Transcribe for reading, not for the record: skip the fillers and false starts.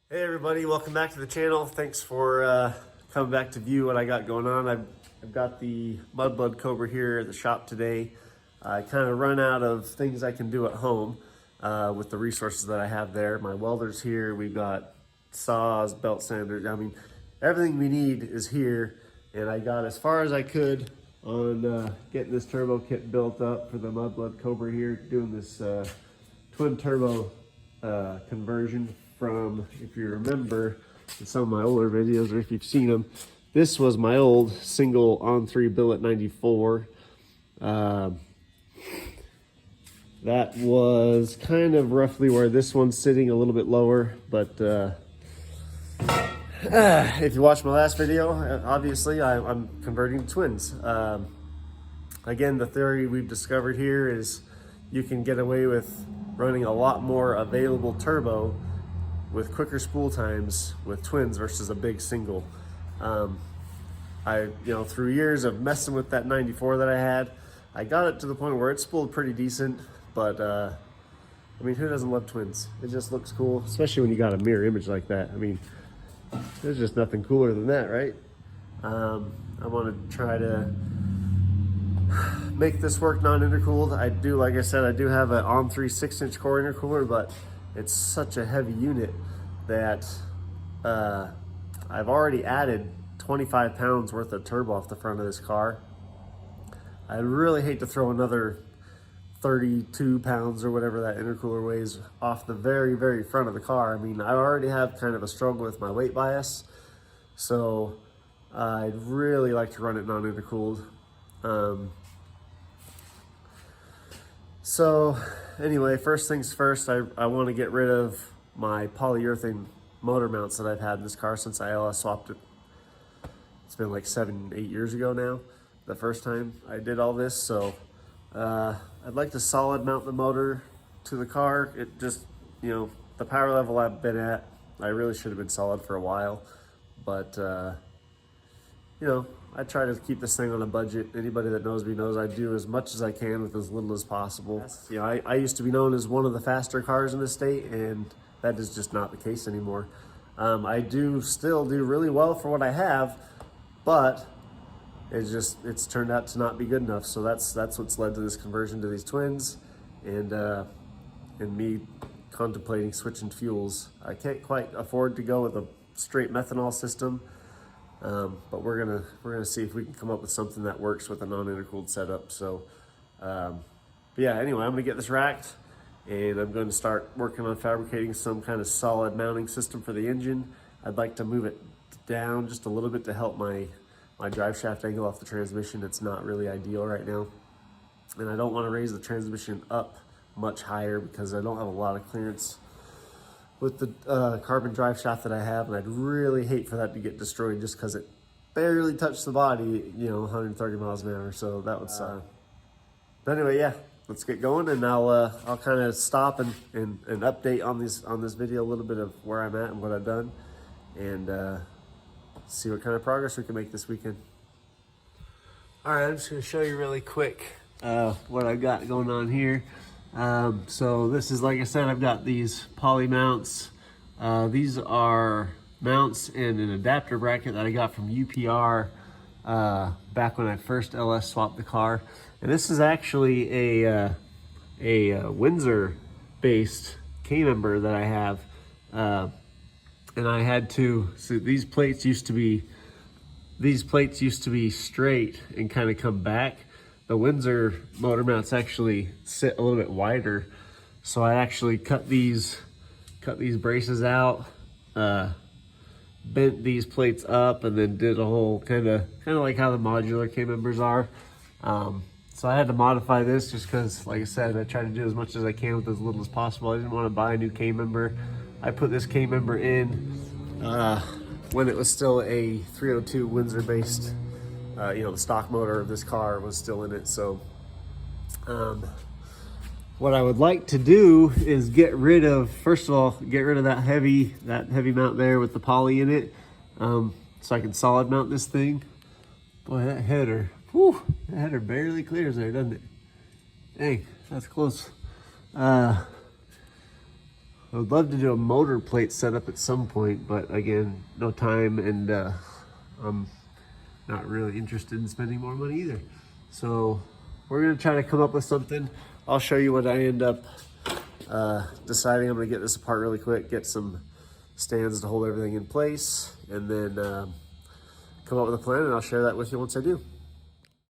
Hey everybody, welcome back to the channel. Thanks for coming back to view what I got going on. I've got the Mudblood Cobra here at the shop today. I kind of run out of things I can do at home with the resources that I have there. My welder's here, we've got saws, belt sanders. I mean, everything we need is here, and I got as far as I could on getting this turbo kit built up for the Mudblood Cobra here, doing this twin turbo conversion from, if you remember in some of my older videos, or if you've seen them, this was my old single on3 billet 94. That was kind of roughly where this one's sitting, a little bit lower, but if you watched my last video, obviously I'm converting to twins. Again, the theory we've discovered here is you can get away with running a lot more available turbo with quicker spool times with twins versus a big single. Through years of messing with that 94 that I had, I got it to the point where it spooled pretty decent, but I mean, who doesn't love twins? It just looks cool, especially when you got a mirror image like that. I mean, there's just nothing cooler than that, right? I want to try to make this work non-intercooled. Like I said, I do have an on3 6-inch core intercooler, but it's such a heavy unit that I've already added 25 pounds worth of turbo off the front of this car. I really hate to throw another 32 pounds or whatever that intercooler weighs off the very, very front of the car. I mean, I already have kind of a struggle with my weight bias, so I'd really like to run it non-intercooled. So anyway, first things first, I want to get rid of my polyurethane motor mounts that I've had in this car since I LS swapped it. It's been like 7-8 years ago now, the first time I did all this. So I'd like to solid mount the motor to the car. It just, the power level I've been at, I really should have been solid for a while, but I try to keep this thing on a budget. Anybody that knows me knows I do as much as I can with as little as possible. I used to be known as one of the faster cars in the state, and that is just not the case anymore. I do still do really well for what I have, but it's turned out to not be good enough. So that's what's led to this conversion to these twins, and me contemplating switching fuels. I can't quite afford to go with a straight methanol system. But we're gonna see if we can come up with something that works with a non-intercooled setup. So, but yeah. Anyway, I'm gonna get this racked, and I'm going to start working on fabricating some kind of solid mounting system for the engine. I'd like to move it down just a little bit to help my drive shaft angle off the transmission. It's not really ideal right now, and I don't want to raise the transmission up much higher because I don't have a lot of clearance with the carbon drive shaft that I have, and I'd really hate for that to get destroyed just because it barely touched the body, 130 miles an hour. So that would suck. But anyway, yeah, let's get going, and I'll kind of stop and update on this video a little bit of where I'm at and what I've done, and see what kind of progress we can make this weekend. All right, I'm just gonna show you really quick what I've got going on here. So this is, like I said, I've got these poly mounts. These are mounts and an adapter bracket that I got from UPR back when I first LS swapped the car. And this is actually a Windsor based K-member that I have. And I had to, so these plates used to be straight and kind of come back. The Windsor motor mounts actually sit a little bit wider, so I actually cut these braces out, bent these plates up, and then did a whole kind of like how the modular K-members are. So I had to modify this just because, like I said, I try to do as much as I can with as little as possible. I didn't want to buy a new K-member. I put this K-member in when it was still a 302 Windsor based. The stock motor of this car was still in it. So what I would like to do is first of all, get rid of that heavy mount there with the poly in it, so I can solid mount this thing. Boy, that header barely clears there, doesn't it? Dang, that's close. I would love to do a motor plate setup at some point, but again, no time, and I'm not really interested in spending more money either. So we're gonna try to come up with something. I'll show you what I end up deciding. I'm gonna get this apart really quick, get some stands to hold everything in place, and then come up with a plan, and I'll share that with you once I do.